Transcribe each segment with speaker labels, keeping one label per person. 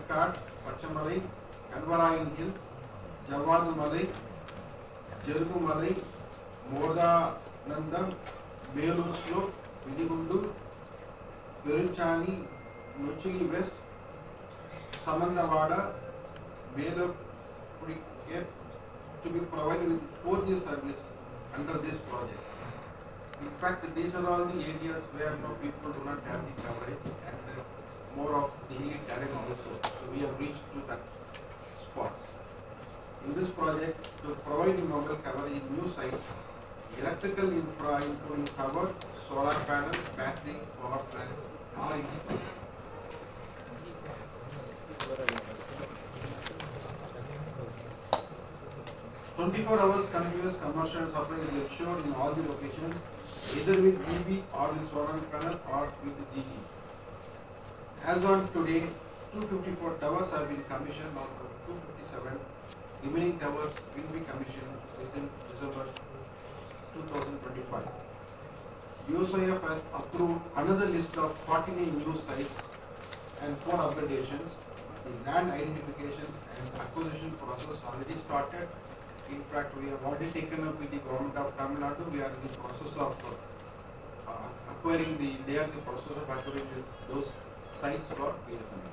Speaker 1: Palakkad, Pachamalai, Kalvarayan Hills, Javadu Malai, Jerugu Malai, Modanandam, Belur Slope, Vidigundu, Peruchani, Nuchili West, Samandavada, Belur Cricket to be provided with 4G service under this project. In fact, these are all the areas where people do not have the coverage and more of the hilly terrain also. So we have reached to that spots. In this project, to provide mobile coverage in new sites, electrical infra including power, solar panel, battery, power plant are installed. 24 hours continuous commercial supply is ensured in all the locations, either with EB or with solar panel or with GE. As on today, 254 towers have been commissioned out of 257. Remaining towers will be commissioned within December 2025. USIF has approved another list of 49 new sites and 4 upgradations. The land identification and acquisition process already started. In fact, we have already taken up with the government of Tamil Nadu. We are in the process of acquiring those sites for BSNL.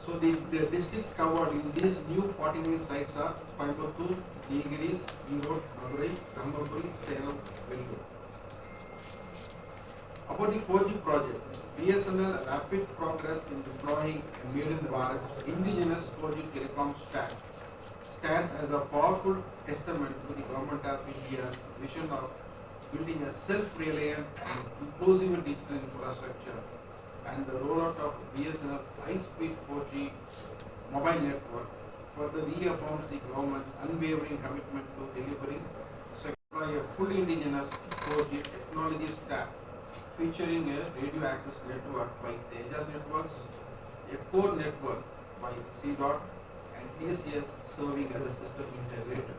Speaker 1: So the districts covered in these new 49 sites are Coimbatore, Nilgiris, Erode, Madurai, Brahmapuri, Salem, Vellore. About the 4G project, BSNL rapid progress in deploying a Made in Bharat indigenous 4G telecom stack stands as a powerful testament to the Government of India's vision of building a self-reliant and inclusive digital infrastructure, and the rollout of BSNL's high-speed 4G mobile network further reaffirms the government's unwavering commitment to delivering a fully indigenous 4G technology stack featuring a radio access network by Tejas Networks, a core network by C-Dot, and TCS serving as a system integrator.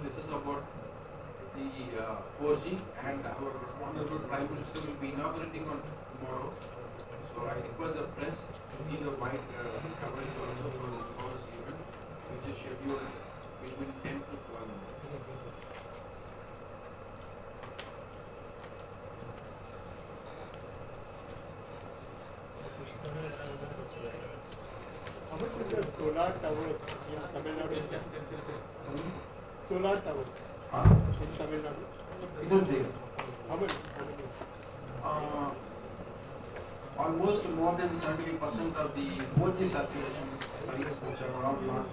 Speaker 1: This is about the 4G, and our Honorable Prime Minister will be inaugurating on tomorrow. So I request the press to give a wide coverage also for this tomorrow's event, which is scheduled between 10 to 12 minutes.
Speaker 2: How much is the solar towers in Tamil Nadu? Solar towers in Tamil Nadu?
Speaker 1: It is there.
Speaker 2: How much?
Speaker 1: Almost more than 75% of the 4G saturation sites which are all not,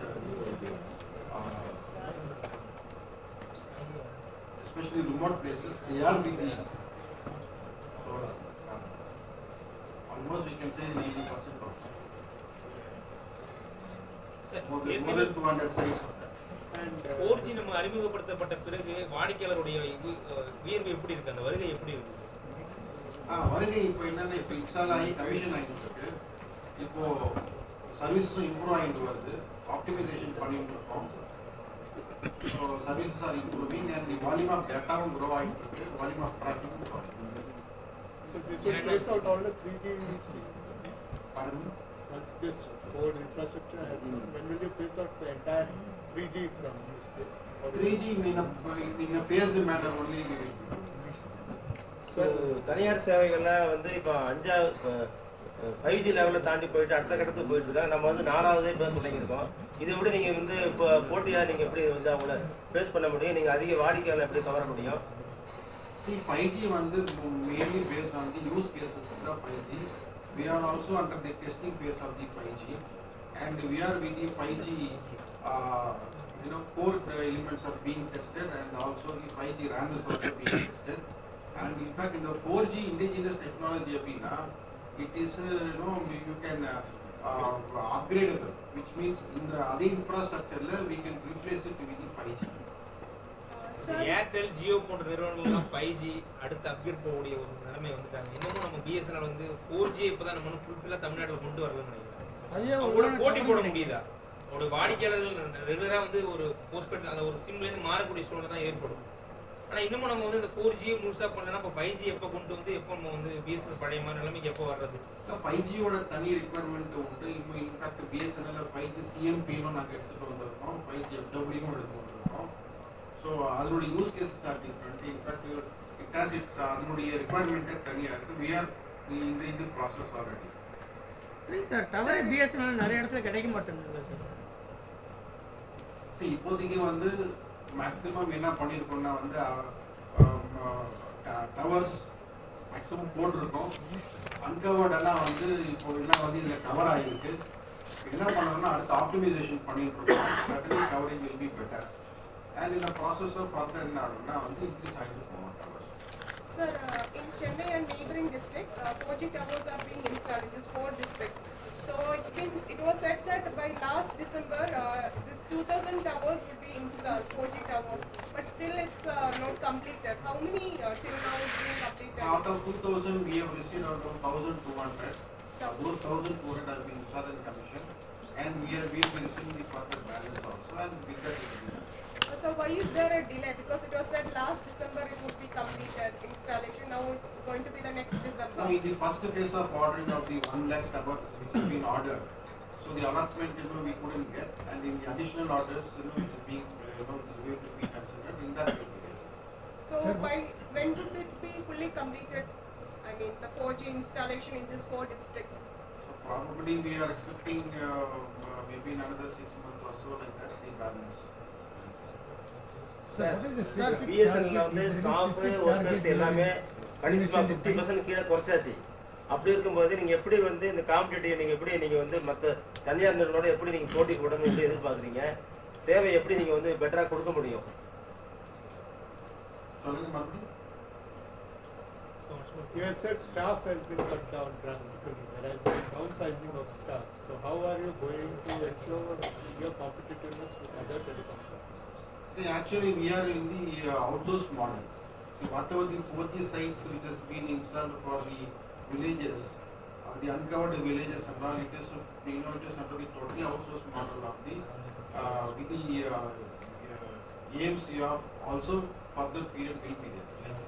Speaker 1: especially remote places, they are with the solar. Almost we can say 90% of more than 200 sites of that.
Speaker 2: And
Speaker 3: 4G நம்ம அறிமுகப்படுத்தப்பட்ட பிறகு வாடிக்கையாளருடைய வியர்வு எப்படி இருக்கு, அந்த வருகை எப்படி இருக்கு?
Speaker 1: வருகை இப்போ என்னன்னா, இப்போ இன்ஸ்டால் ஆகி கமிஷன் ஆகிட்டு இருக்கு. இப்போ சர்வீசஸும் இம்ப்ரூவ் ஆகிட்டு வருது, ஆப்டிமைசேஷன் பண்ணிட்டு இருக்கோம். So services are improving and the volume of டேட்டாவும் க்ரோ ஆகிட்டு இருக்கு, வால்யூம் ஆஃப் டிராஃபிக்கும் க்ரோ ஆகிட்டு இருக்கு.
Speaker 2: so this will trace out all the 3G species.
Speaker 1: Pardon?
Speaker 2: Once this whole infrastructure has come, when will you trace out the entire 3G from this?
Speaker 1: 3G in a phased manner only we will.
Speaker 4: Sir, தனியார் சேவைகள்லாம் வந்து இப்போ 5G லெவலில் தாண்டி போயிட்டு அடுத்த கட்டத்துக்கு போயிட்டு இருக்காங்க. நம்ம வந்து 4வது பேச தொடங்கியிருக்கோம். இதை விட நீங்கள் வந்து இப்போ போட்டியாக நீங்கள் எப்படி வந்து அவங்கள ஃபேஸ் பண்ண முடியும்? நீங்கள் அதிக வாடிக்கையாளர் எப்படி கவர முடியும்?
Speaker 1: See, 5G வந்து mainly based on the use cases of 5G. We are also under the testing phase of the 5G, and we are with the 5G core elements are being tested, and also the 5G RAN is also being tested. And in fact, in the 4G indigenous technology, it is you can upgradable, which means in the other infrastructure we can replace it with the 5G.
Speaker 3: Airtel, Jio போன்ற நிறுவனங்கள்லாம் 5G அடுத்து upgrade போகக்கூடிய ஒரு நிலைமை வந்துட்டாங்க. இன்னமும் நம்ம BSNL வந்து 4G இப்போதான் நம்ம ஃபுல்ஃபில்லாக தமிழ்நாட்டில் கொண்டு வரலன்னு நினைக்கிறேன். அவங்களோட போட்டி போட முடியுதா? அவங்களோட வாடிக்கையாளர்கள் ரெகுலராக வந்து ஒரு போஸ்ட்பெய்ட் அந்த ஒரு சிம்லேருந்து மாறக்கூடிய சூழ்நிலை தான் ஏற்படும். ஆனா இன்னமும் நம்ம வந்து இந்த 4G முழுசா பண்ணலன்னா அப்ப 5G எப்போ கொண்டு வந்து எப்போ நம்ம வந்து BSNL பழைய மாதிரி நிலைமைக்கு எப்போ வர்றது?
Speaker 1: 5Gயோட தனி ரிக்வயர்மெண்ட் உண்டு. இன்னும் இன்ஃபேக்ட் BSNL 5G CMP-னும் நாங்கள் எடுத்துகிட்டு வந்திருக்கோம், 5G FWவும் எடுத்து வந்திருக்கோம். ஸோ அதனுடைய use cases are different. In fact it has அதனுடைய ரிக்வயர்மெண்ட்டே தனியாக இருக்குது. வி ஆர் இந்த process already.
Speaker 5: Sir tower BSNL நிறைய இடத்துல கிடைக்க மாட்டேங்குது சார்.
Speaker 1: சரி, இப்போதைக்கு வந்து மேக்ஸிமம் என்ன பண்ணியிருக்கோம்னா வந்து டவர்ஸ் மேக்ஸிமம் போட்டிருக்கோம். அன்கவர்டெல்லாம் வந்து இப்போ எல்லாம் வந்து இதில் கவர் ஆகிருக்கு. என்ன பண்ணணும்னா அடுத்து ஆப்டிமைசேஷன் பண்ணிட்டு இருக்கோம். Certainly coverage will be better. And இந்த ப்ராசஸ் ஆஃப் ஃபர்தர் என்ன ஆகும்னா வந்து இன்க்ரீஸ் ஆகிட்டு போவோம் towers.
Speaker 6: Sir, in Chennai and neighboring districts, 4G towers are being installed in these 4 districts. So it was said that by last December, this 2,000 towers would be installed, 4G towers. But still it's not completed. How many till now is being completed?
Speaker 1: Out of 2,000, we have received out of 1,200. Those 1,200 have been installed in commission, and we will be receiving the further balance also, and with that it will be done.
Speaker 6: So why is there a delay? Because it was said last December it would be completed installation. Now it's going to be the next December.
Speaker 1: No, in the first phase of ordering of the 1 lakh towers which have been ordered, so the allotment we couldn't get, and in the additional orders it's being it's going to be considered. In that we will get.
Speaker 6: So by when would it be fully completed? I mean the 4G installation in these 4 districts.
Speaker 1: So probably we are expecting maybe in another 6 months or so, like that, the balance.
Speaker 4: Sir BSNL வந்து staff workers எல்லாமே கணிசமாக 50% கீழே குறைச்சாச்சு. அப்படி இருக்கும்போது நீங்கள் எப்படி வந்து இந்த காம்படிட்டிவ் நீங்கள் எப்படி நீங்கள் வந்து மற்ற தனியார் நிறுவனோட எப்படி நீங்கள் போட்டி போடணும் எப்படி எதிர்பார்க்குறீங்க? சேவை எப்படி நீங்கள் வந்து பெட்டராக கொடுக்க முடியும்?
Speaker 1: சொல்லுங்க மறுபடியும்.
Speaker 2: You have said staff has been cut down drastically. There has been downsizing of staff. So how are you going to ensure your competitiveness with other telecom companies?
Speaker 1: See, actually we are in the outsourced model. See, whatever the 4G sites which has been installed for the villages, the uncovered villages and all, it is it is under the totally outsourced model of the with the AMC of also further period will be there. Like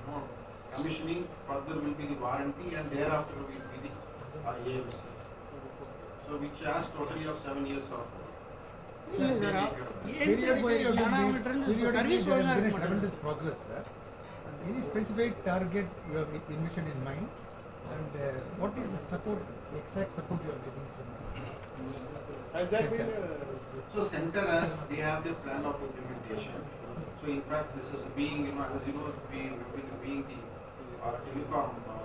Speaker 1: commissioning further will be the warranty, and thereafter will be the AMC. So which has totally of 7 years of.
Speaker 7: Tremendous progress, sir. Any specific target you have envisioned in mind, and what is the support, exact support you are getting from the
Speaker 2: Has that been
Speaker 1: So center as they have the plan of implementation. So in fact this is being as you know being the telecom the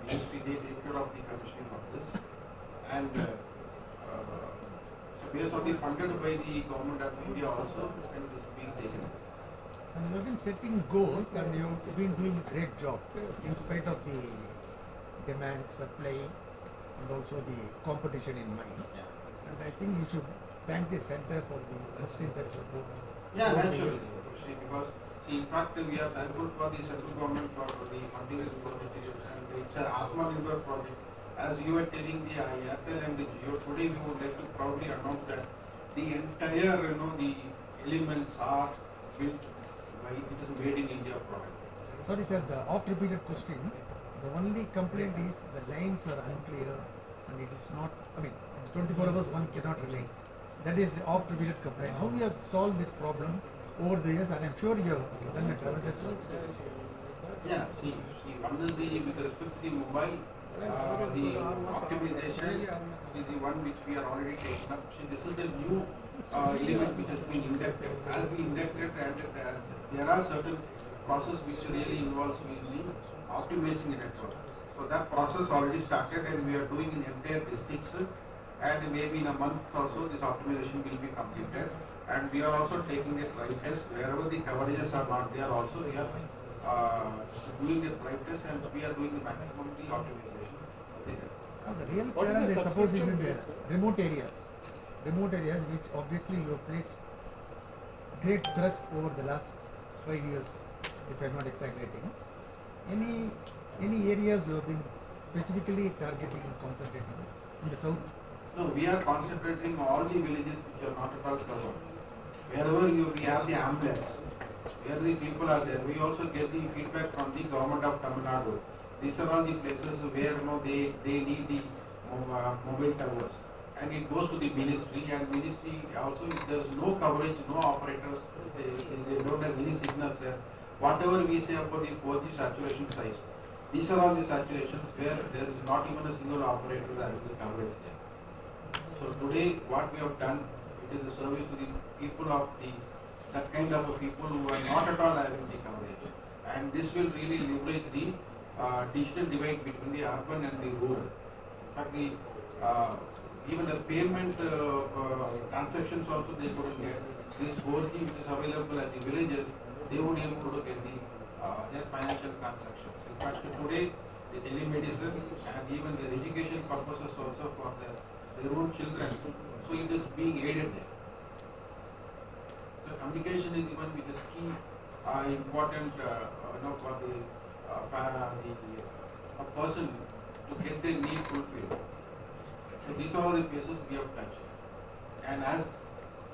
Speaker 1: ministry, they take care of the commissioning of this, and so based on the funded by the government of India also, and it is being taken.
Speaker 7: And you have been setting goals, and you have been doing a great job in spite of the demand, supply, and also the competition in mind. And I think you should thank the center for the unstinted support.
Speaker 1: Yeah, naturally. See, because in fact we are thankful for the central government for the funding is project, and it's a Atmanirbhar project. As you were telling the Airtel and the Jio, today we would like to proudly announce that the entire the elements are built by it is made in India product.
Speaker 7: Sorry, sir, the oft-repeated question. The only complaint is the lines are unclear, and it is not. I mean, 24 hours one cannot relay. That is the oft-repeated complaint. How we have solved this problem over the years, and I'm sure you have done a tremendous job.
Speaker 1: Yeah, see, one is with respect to the mobile, the optimization is the one which we are already taking up. See, this is the new element which has been inducted. As we inducted, there are certain process which really involves the optimizing the network. So that process already started, and we are doing in entire districts, and maybe in a month or so this optimization will be completed. And we are also taking a drive test wherever the coverages are not there. Also we are doing the drive test, and we are doing the maximum the optimization.
Speaker 7: So the real
Speaker 2: What is
Speaker 7: challenge,
Speaker 2: the
Speaker 7: I suppose, is in
Speaker 2: subscription
Speaker 7: the
Speaker 2: base, sir?
Speaker 7: remote areas which obviously you have placed great thrust over the last 5 years, if I'm not exaggerating. Any areas you have been specifically targeting and concentrating in the south?
Speaker 1: No, we are concentrating all the villages which are not at all covered. Wherever we have the hamlets, where the people are there. We also get the feedback from the government of Tamil Nadu. These are all the places where they need the mobile towers. And it goes to the ministry, and ministry also, if there is no coverage, no operators, they don't have any signals there. Whatever we say about the 4G saturation size, these are all the saturations where there is not even a single operator having the coverage there. So today what we have done, it is a service to the people of that kind of a people who are not at all having the coverage. And this will really leverage the digital divide between the urban and the rural. In fact, even the payment transactions also they couldn't get. This 4G which is available at the villages, they would be able to get their financial transactions. In fact, today the telemedicine and even the education purposes also for their own children, so it is being aided there. So communication is the one which is key, important for a person to get their need fulfilled. So these are all the places we have touched. And as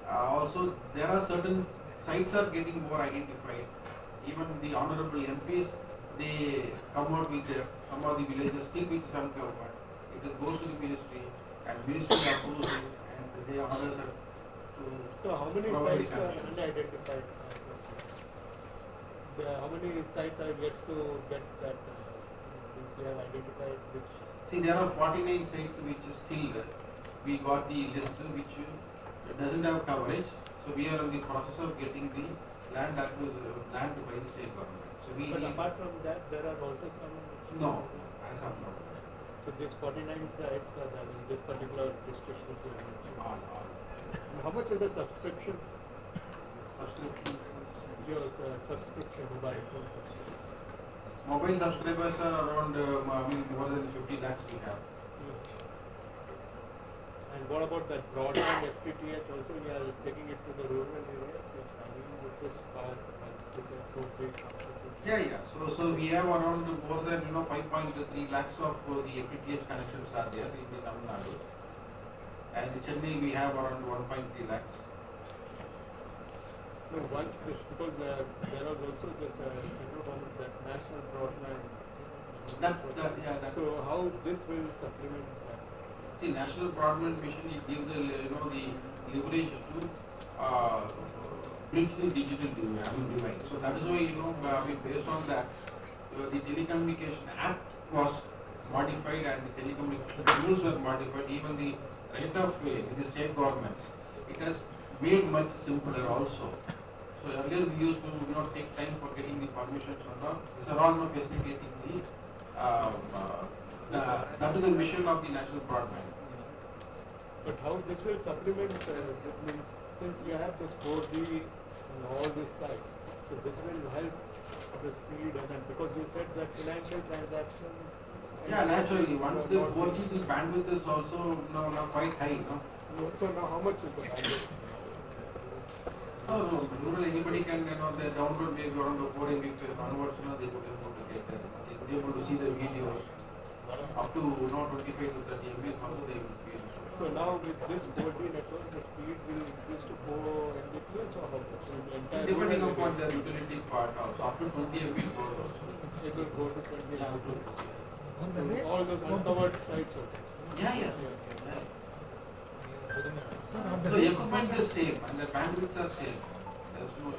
Speaker 1: also there are certain sites are getting more identified. Even the honorable MPs, they come out with some of the villages still which is uncovered. It goes to the ministry and ministry approves it and they orders it to.
Speaker 2: So how many
Speaker 1: provide the
Speaker 2: sites are
Speaker 1: connections.
Speaker 2: unidentified? How many sites are yet to get that? Since you have identified which.
Speaker 1: See, there are 49 sites which is still we got the list which doesn't have coverage. So we are in the process of getting the land by the state government. So we
Speaker 2: But
Speaker 1: need,
Speaker 2: apart from that, there are also some.
Speaker 1: no, as of now,
Speaker 2: So these 49 sites are there in this particular district. That you have mentioned.
Speaker 1: all
Speaker 2: And how much is the subscriptions?
Speaker 1: subscriptions.
Speaker 2: Your subscription, mobile phone subscription.
Speaker 1: Mobile subscribers are around more than 50 lakhs we have.
Speaker 2: And what about that broadband FTTH also? We are taking it to the rural areas. We are trying with this part as this appropriate.
Speaker 1: Yeah. So we have around more than 5.3 lakhs of the FTTH connections are there in the Tamil Nadu. And in Chennai we have around 1.3 lakhs.
Speaker 2: No, once this, because there was also this central government, that national broadband.
Speaker 1: That
Speaker 2: So how this will supplement that?
Speaker 1: See, National Broadband Mission, it gives the leverage to bridge the digital divide. So that is why based on that, the Telecommunication Act was modified and the telecommunication rules were modified. Even the right of way with the state governments, it has made much simpler also. So earlier we used to take time for getting the permissions and all. These are all now facilitating that is the mission of the national broadband.
Speaker 2: But how this will supplement, that means since you have this 4G and all these sites, so this will help the speed and then, because you said that financial transactions.
Speaker 1: Yeah, naturally. Once the 4G, the bandwidth is also now quite high.
Speaker 2: So now how much is the bandwidth?
Speaker 1: No, rural anybody can they download maybe around 4 Mbps onwards. They could be able to get there. They could be able to see the videos up to 25 to 30 Mbps. Also they will be able to.
Speaker 2: So now with this 4G network, the speed will increase to 4 Mbps or how much?
Speaker 1: Depending upon the utility part also. Up to 20 Mbps goes also.
Speaker 2: It will go to 20
Speaker 1: Yeah,
Speaker 2: Mbps. All those uncovered sites also.
Speaker 1: Yeah. So equipment is same and the bandwidths are same. There's no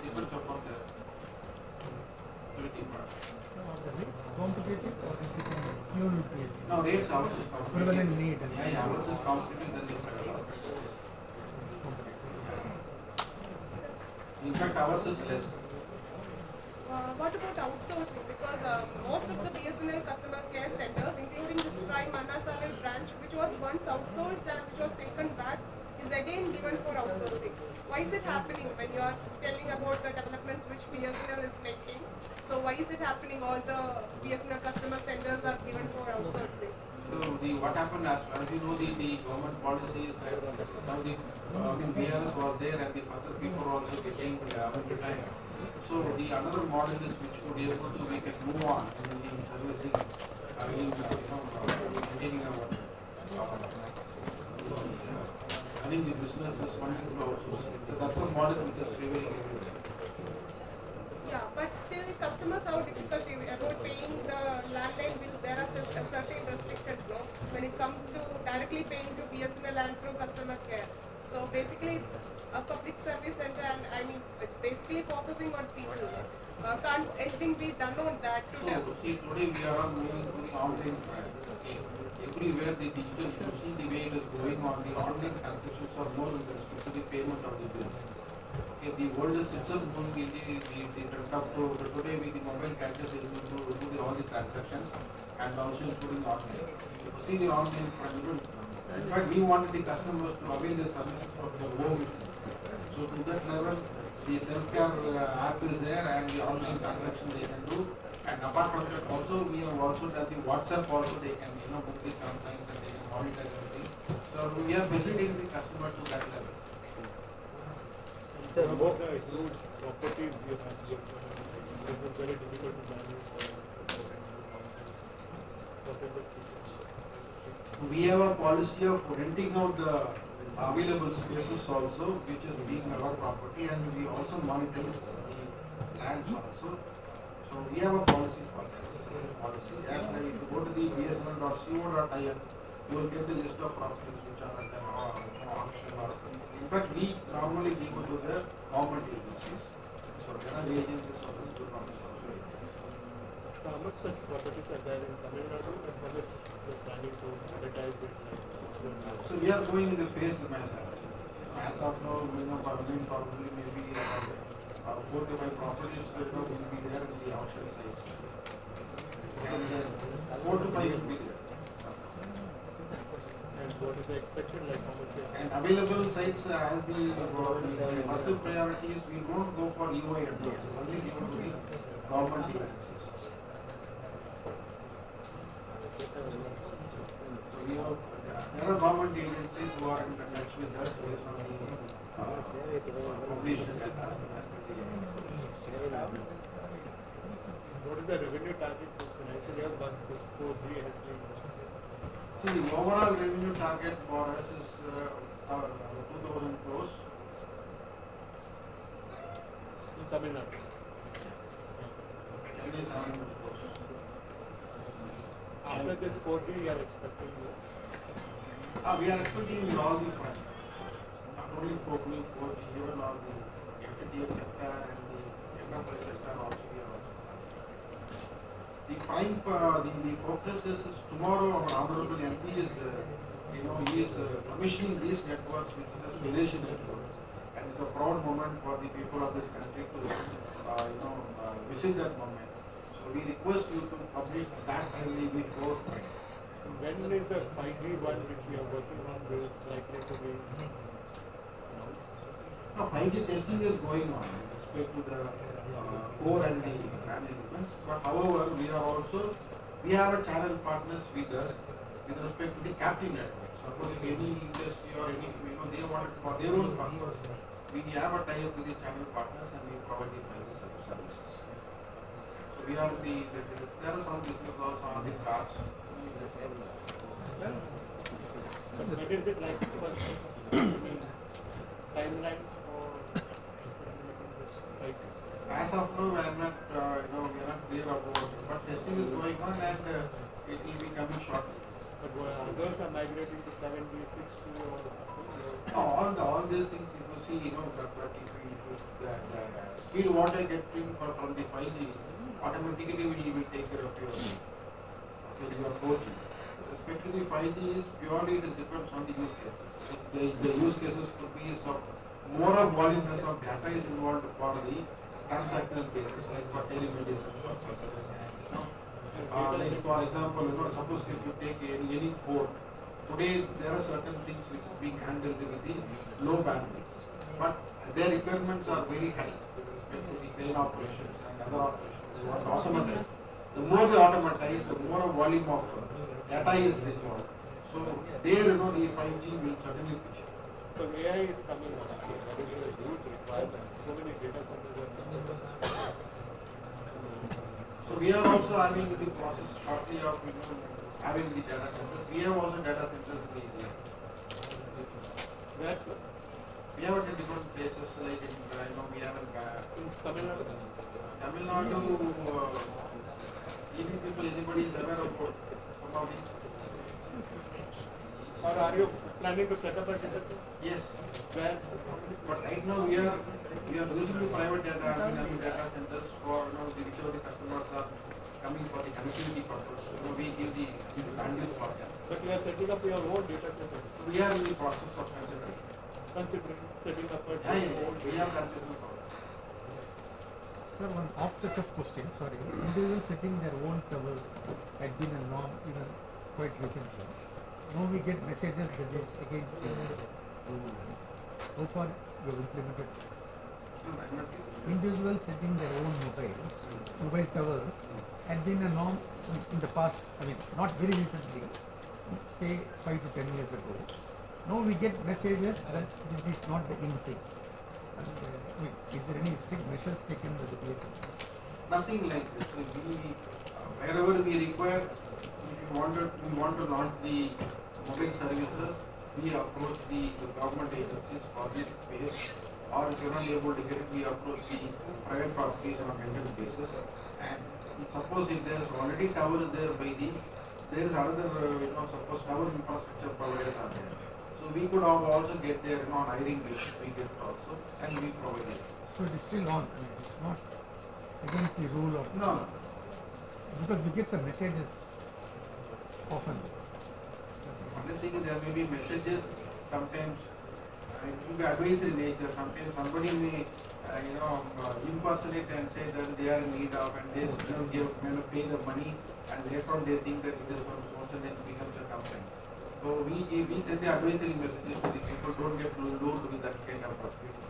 Speaker 1: sequence upon the utility part.
Speaker 7: Are the rates competitive or is it pure utility?
Speaker 1: No, rates ours is competitive.
Speaker 7: Equivalent need.
Speaker 1: Yeah, ours is competitive than the federal. In fact, ours is less.
Speaker 6: What about outsourcing? Because most of the BSNL customer care centers, including this Prime Annasalai branch, which was once outsourced and which was taken back, is again given for outsourcing. Why is it happening when you are telling about the developments which BSNL is making? So why is it happening? All the BSNL customer centers are given for outsourcing.
Speaker 1: So what happened as you know the government policy is that now the BRS was there and the further people are also getting retired. So the another model is which could be able to we can move on in servicing maintaining our running the business is wanting to outsource. So that's a model which is prevailing everywhere.
Speaker 6: but still customers have difficulty about paying the landline bill. There are certain restrictions, no, when it comes to directly paying to BSNL and through customer care. So basically it's a public service center, and I mean it's basically focusing on people. Can't anything be done on that to them?
Speaker 1: So, see, today we are all moving to the online front, okay? Everywhere the digital, you see the way it is going on, the online transactions are more with respect to the payment of the bills. Okay, the world is itself moving in the trend of today with the mobile catches is to do all the transactions and also including online. See the online front. In fact, we wanted the customers to avail the services of their home itself. So to that level, the self-care app is there and the online transaction they can do. And apart from that, also we have also done the WhatsApp also they can book the complaints and they can monitor everything. So we are facilitating the customer to that level.
Speaker 2: Sir, about the huge properties we have here, so it was very difficult to manage. What is the future?
Speaker 1: We have a policy of renting out the available spaces also, which is being our property, and we also monetize the lands also. So we have a policy for that. Policy. And if you go to the BSNL.co.in, you will get the list of properties which are at the auction. Or in fact, we normally give it to the government agencies. So there are the agencies of the properties also.
Speaker 2: How much such properties are there in Tamil Nadu, and how much you're planning to advertise it like?
Speaker 1: So we are going in the phased manner. As of now, probably maybe about 4 to 5 properties will be there in the auction sites. And 4 to 5 will be there.
Speaker 2: And what is the expected, like how much?
Speaker 1: And available sites as the first priority is we don't go for EOI at all. Only give it to the government agencies. So we have, there are government agencies who are in touch with us based on the published data.
Speaker 2: What is the revenue target this financial year once this 4G has been?
Speaker 1: See, the overall revenue target for us is 2,000 crores.
Speaker 2: In Tamil Nadu.
Speaker 1: At least 100 crores.
Speaker 2: After this 4G, we are expecting.
Speaker 1: We are expecting in all the fronts. Not only 4G, even on the FTTH sector and the enterprise sector also we are also. The prime, the focus is tomorrow our Honorable MP is, he is commissioning these networks, which is a Swadeshi network. And it's a proud moment for the people of this country to, visit that moment. So we request you to publish that in the forefront.
Speaker 2: When is the 5G one which we are working on is likely to be announced?
Speaker 1: Now 5G testing is going on with respect to the core and the RAN elements. But however, we have a channel partners with us with respect to the captive network. Suppose if any industry or any, they want it for their own purpose, we have a tie-up with the channel partners and we provide the 5G services. So we are there are some business also on the cards.
Speaker 2: When is it like first timeline for like?
Speaker 1: As of now, I am not, we are not clear about it, but testing is going on and it will be coming shortly.
Speaker 2: But others are migrating to 7G, 6G or something?
Speaker 1: No, all these things, if you see, the speed what I get from the 5G, automatically we will take care of your 4G. With respect to the 5G is purely it depends on the use cases. The use cases could be of more of voluminous of data is involved for the transactional basis, like for telemedicine purposes. Like for example, suppose if you take any port, today there are certain things which is being handled with the low bandwidth, but their requirements are very high with respect to the crane operations and other operations. They want to automatize. The more they automatize, the more volume of data is involved. So there, the 5G will certainly pitch.
Speaker 2: So AI is coming on. So that is a huge requirement. So many data centers are coming.
Speaker 1: So we are also having the process shortly of having the data centers. We have also data centers in India.
Speaker 2: Where, sir?
Speaker 1: We have it in different places, like we have in
Speaker 2: Tamil Nadu.
Speaker 1: Tamil Nadu, even people, anybody is aware of some of the.
Speaker 2: Or are you planning to set up a data center?
Speaker 1: Yes,
Speaker 2: Where?
Speaker 1: but right now we are using the private data, data centers for whichever the customers are coming for the connectivity purpose. We give the bandwidth for them.
Speaker 2: But you are setting up your own data center.
Speaker 1: We are in the process of considering.
Speaker 2: Considering setting up a
Speaker 1: We have that business also.
Speaker 7: Sir, one off-the-cuff question, sorry. Individuals setting their own towers had been a norm even quite recently. Now we get messages that is against the how far you have implemented this? Individuals setting their own mobile towers had been a norm in the past, I mean, not very recently, say 5 to 10 years ago. Now we get messages that this is not the in thing. And, is there any strict measures taken by the BSNL?
Speaker 1: Nothing like this. Wherever we require, if we want to launch the mobile services, we approach the government agencies for this space, or if you're not able to get it, we approach the private properties on a maintenance basis. And suppose if there's already tower there there is another, suppose tower infrastructure providers are there. So we could also get there on hiring basis, we get it also, and we provide it.
Speaker 7: So it is still on, I mean, it's not against the rule of...
Speaker 1: No.
Speaker 7: Because we get some messages often.
Speaker 1: Other thing is there may be messages, sometimes it will be advisory nature, sometimes somebody may impersonate and say that they are in need of, and they pay the money, and later on they think that it is from source and then it becomes a complaint. So we send the advisory messages to the people, don't get lured with that kind of activity.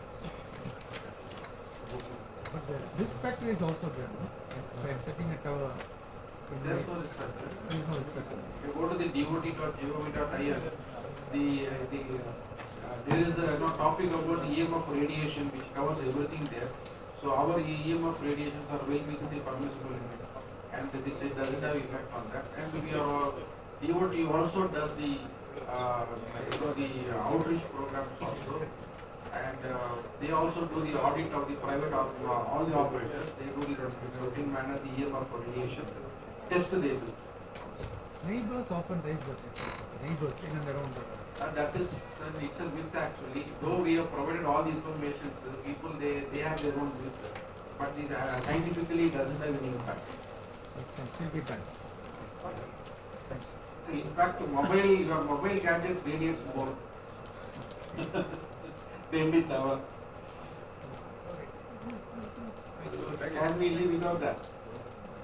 Speaker 7: But this factor is also there, no? If I am setting a tower...
Speaker 1: There's no risk factor.
Speaker 7: There is no risk factor.
Speaker 1: If you go to the dot.gov.in, there is a topic about the EMF radiation which covers everything there. So our EMF radiations are well within the permissible limit, and it doesn't have effect on that. And we are DOT also does the outreach programs also, and they also do the audit of the private all the operators. They do the routine manner the EMF radiation test they do.
Speaker 7: Neighbors often raise that. Neighbors in and around the...
Speaker 1: That is it's a myth actually. Though we have provided all the information, people they have their own myth, but it scientifically doesn't have any impact.
Speaker 7: It can still be done. Thanks.
Speaker 1: So in fact, your mobile gadgets radiates more than the tower. Can we live without that?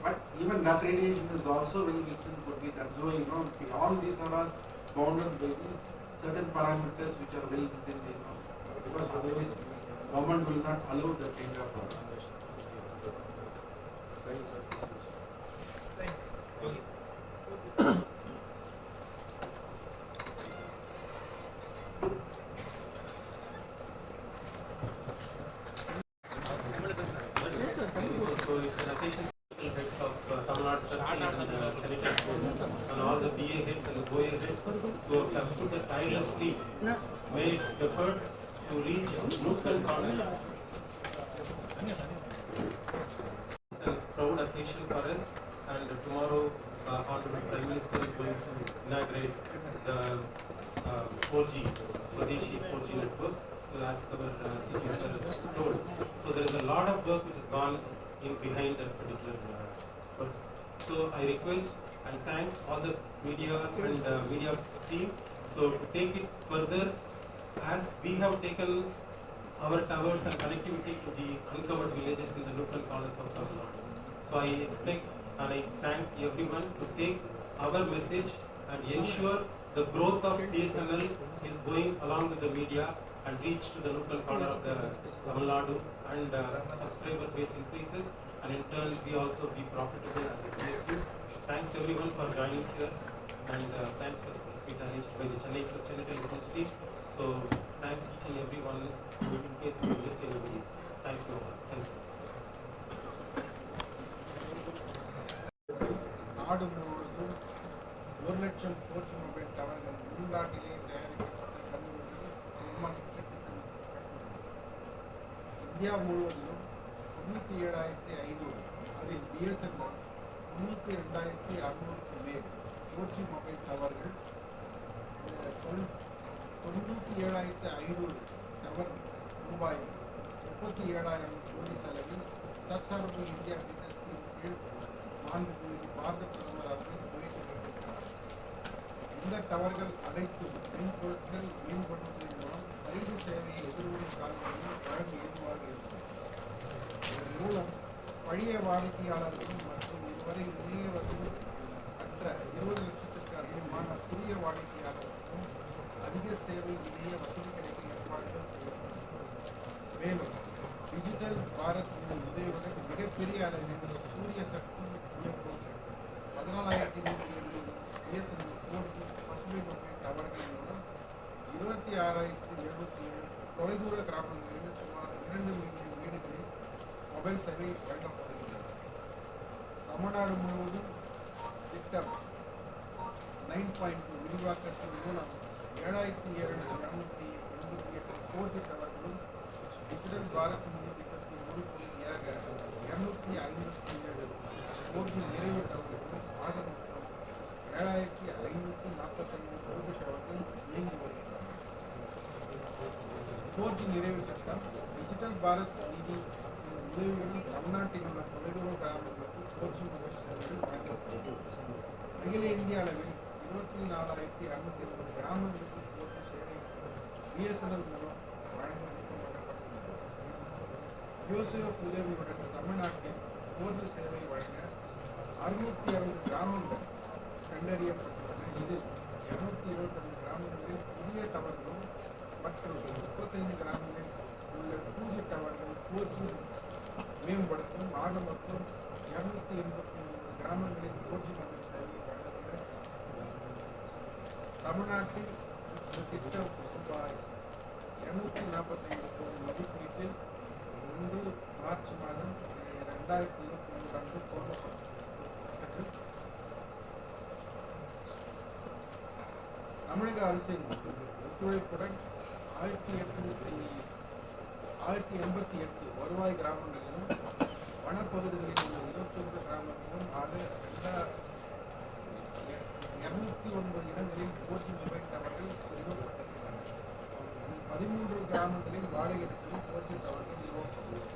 Speaker 1: But even that radiation is also very little could be that. So all these are all bounded by the certain parameters which are well within the because otherwise government will not allow that kind of
Speaker 3: Okay.
Speaker 8: So it's an occasion heads of Tamil Nadu Circle and Chennai courts and all the BA heads and the BOA heads who have put tirelessly made efforts to reach nook and corner. It's a proud occasion for us, and tomorrow Hon'ble Prime Minister is going to inaugurate the 4G, Swadeshi 4G network. So as our CGM sir has told, so there is a lot of work which has gone in behind that particular work. So I request and thank all the media and media team. So to take it further, as we have taken our towers and connectivity to the uncovered villages in the local corners of Tamil Nadu. So I expect and I thank everyone to take our message and ensure the growth of BSNL is going along with the media and reach to the local corner of the Tamil Nadu, and subscriber base increases, and in turn we also be profitable as a PSU. Thanks everyone for joining here, and thanks for the press meet arranged by the Chennai University. So thanks each and everyone. In case you missed anybody, thank you all. Thank you.
Speaker 1: நாடு முழுவதும் 1 லட்சம் 4G mobile டவர்கள் உள்நாட்டிலே தயாரிக்கப்பட்ட கண்டுபிடிப்பு நிர்மாணிக்கப்பட்டது. India முழுவதிலும் 97,500, அதில் BSNL 92,600 மேல் 4G mobile டவர்கள், 97,500 tower ரூபாய் 37,000 கோடி செலவில் தற்சார்பு இந்தியா திட்டத்தின் கீழ் மாண்புமிகு பாரத பிரதமர் அவர்கள் துவக்கி வைத்திருக்கிறார். இந்த டவர்கள் அனைத்தும் மின்பொருட்கள் மேம்படுத்துவதன் மூலம் 5G சேவையை எதிர்வரும் காலங்களில் வழங்க ஏதுவாக இருக்கும். இதன் மூலம் பழைய வாடிக்கையாளர்கள் மற்றும் இதுவரை இணைய வசதி அற்ற 20 லட்சத்திற்கு அதிகமான புதிய வாடிக்கையாளர்களுக்கும் அதிக சேவை இணைய வசதி கிடைக்க ஏற்பாடுகள் செய்யப்படும். மேலும் டிஜிட்டல் பாரத் உதவியுடன் மிகப்பெரிய அளவில் சூரிய சக்தி இயக்கும் 14,170 BSNL 4G பசுமை மொபைல் டவர்கள் மூலம் 26,077 தொலைதூர கிராமங்களில் சுமார் 2 மில்லியன் வீடுகளில் மொபைல் சேவை வழங்கப்படுகின்றன. தமிழ்நாடு முழுவதும் திட்டம் 9.2 விரிவாக்கத்தின் மூலம் 7,288 4G டவர்களும் டிஜிட்டல் பாரத் திட்டத்தின் ஒரு பகுதியாக 257 4G நிறைவு டவர்களும் ஆக மொத்தம் 7,545 4G டவர்கள் இயங்கி வருகின்றன. 4G நிறைவு திட்டம் டிஜிட்டல் பாரத் நிதி உதவியுடன் தமிழ்நாட்டில் உள்ள தொலைதூர கிராமங்களுக்கு 4G மொபைல் சேவைகள் வழங்கப்படும். அகில இந்திய அளவில் 24,220 கிராமங்களுக்கு 4G சேவை BSNL மூலம் வழங்க திட்டமிடப்பட்டுள்ளது. யோசேப் உதவியுடன் தமிழ்நாட்டில் 4G சேவை வழங்க 660 கிராமங்கள் கண்டறியப்பட்டுள்ளன. இதில் 222 கிராமங்களில் புதிய டவர்களும் மற்றும் 35 கிராமங்களில் உள்ள 2G டவர்கள் 4G மேம்படுத்தும் ஆக மொத்தம் 283 கிராமங்களில் 4G மொபைல் சேவை வழங்கப்பட தமிழ்நாட்டில் இந்த திட்டம் ரூபாய் 245 கோடி மதிப்பீட்டில் 1 மார்ச் மாதம் 2023 அன்று போடப்பட்டது. தமிழக அரசின் ஒத்துழைப்புடன் 1,088 வருவாய் கிராமங்களிலும் வனப்பகுதிகளில் உள்ள 21 கிராமங்களிலும் ஆக 209 இடங்களில் 4G மொபைல் டவர்கள் நிறுவப்பட்டிருக்கின்றன. 13 கிராமங்களில் வாடகையில் 4G டவர்கள் நிறுவப்பட்டுள்ளது.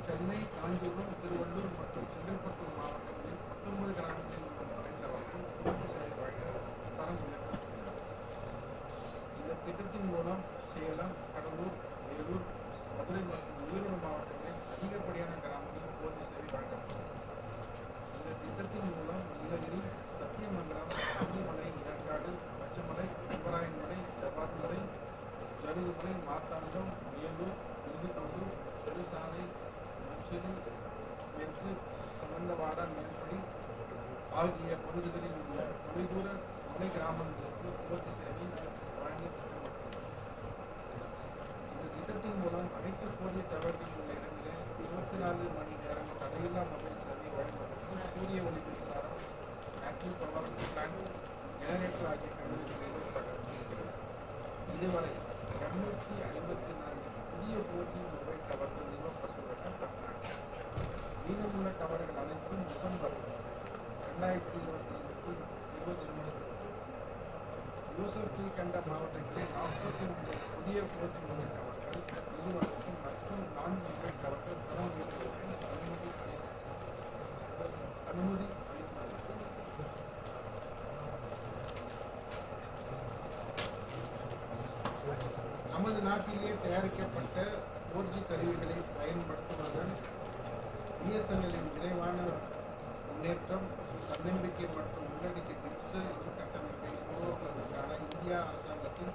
Speaker 1: சென்னை, காஞ்சிபுரம், திருவள்ளூர் மற்றும் செங்கல்பட்டு மாவட்டங்களில் 19 கிராமங்களில் உள்ள மொபைல் டவர்கள் 4G சேவை வழங்க தரம் உயர்த்தப்பட்டுள்ளது. இந்த திட்டத்தின் மூலம் சேலம், கடலூர், வேலூர், மதுரை மற்றும் ஈரோடு மாவட்டங்களில் அதிகப்படியான கிராமங்களில் 4G சேவை வழங்கப்படும். இந்த திட்டத்தின் மூலம் நீலகிரி, சத்தியமங்கலம், கொல்லிமலை, ஏற்காடு, பச்சைமலை, கும்பராயன்மலை, ஜவ்வாதுமலை, ஜருகுமலை, மார்த்தாண்டம், வேலூர், விருதுநகர், பெருசாலை, முச்சிலி, மேற்கு சமந்தவாடா, மேற்படி ஆகிய பகுதிகளில் உள்ள தொலைதூர மலை கிராமங்களுக்கு 4G சேவை வழங்க திட்டமிட்டுள்ளது. இந்த திட்டத்தின் மூலம் அனைத்து 4G டவர்கள் உள்ள இடங்களில் 24 மணி நேரம் தடையில்லா மொபைல் சேவை வழங்குவதற்கு சூரிய ஒளி மின்சாரம், ஆக்டிவ் பவர் பிளான்ட், ஜெனரேட்டர் ஆகிய கண்டுபிடிப்புகள் வழங்கப்படுகிறது. இதுவரை 254 புதிய 4G மொபைல் டவர்கள் நிறுவப்பட்டுள்ளன. தமிழ்நாட்டில் மீதமுள்ள டவர்கள் அனைத்தும் டிசம்பர் 2022 யூசப் கீழ்கண்ட மாவட்டங்களில் 43 புதிய 4G மொபைல் டவர்கள் நிறுவனத்தில் மற்றும் 4 மொபைல் டவர்கள் தரம் உயர்த்துவதற்கு அனுமதி அளித்துள்ளது. நமது நாட்டிலேயே தயாரிக்கப்பட்ட 4G கருவிகளை பயன்படுத்துவதுடன் BSNLின் விரைவான முன்னேற்றம், தன்னம்பிக்கை மற்றும் உள்ளடக்கிய டிஜிட்டல் கட்டமைப்பை உருவாக்குவதற்கான இந்தியா அரசாங்கத்தின்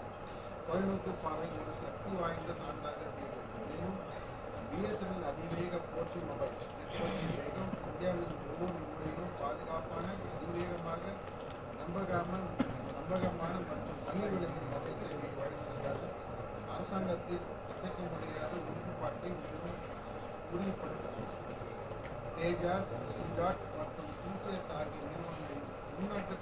Speaker 1: தொலைநோக்கு பார்வை ஒரு சக்தி வாய்ந்த சான்றாக இருக்கிறது. மேலும் BSNL அதிவேக 4G மொபைல் நெட்வொர்க்கின் வேகம் இந்தியாவின் ஒவ்வொரு மூலையிலும் பாதுகாப்பான, அதிவேகமாக, நம்பகமான மற்றும் மலிவு விலையில் மொபைல் சேவை வழங்குவதற்காக அரசாங்கத்தில் அசைக்க முடியாத உறுதிப்பாட்டை மிகவும் உறுதிப்படுத்துகிறது. தேஜாஸ், சிடாட் மற்றும் TCS ஆகிய நிறுவனங்களின் உள்நாட்டு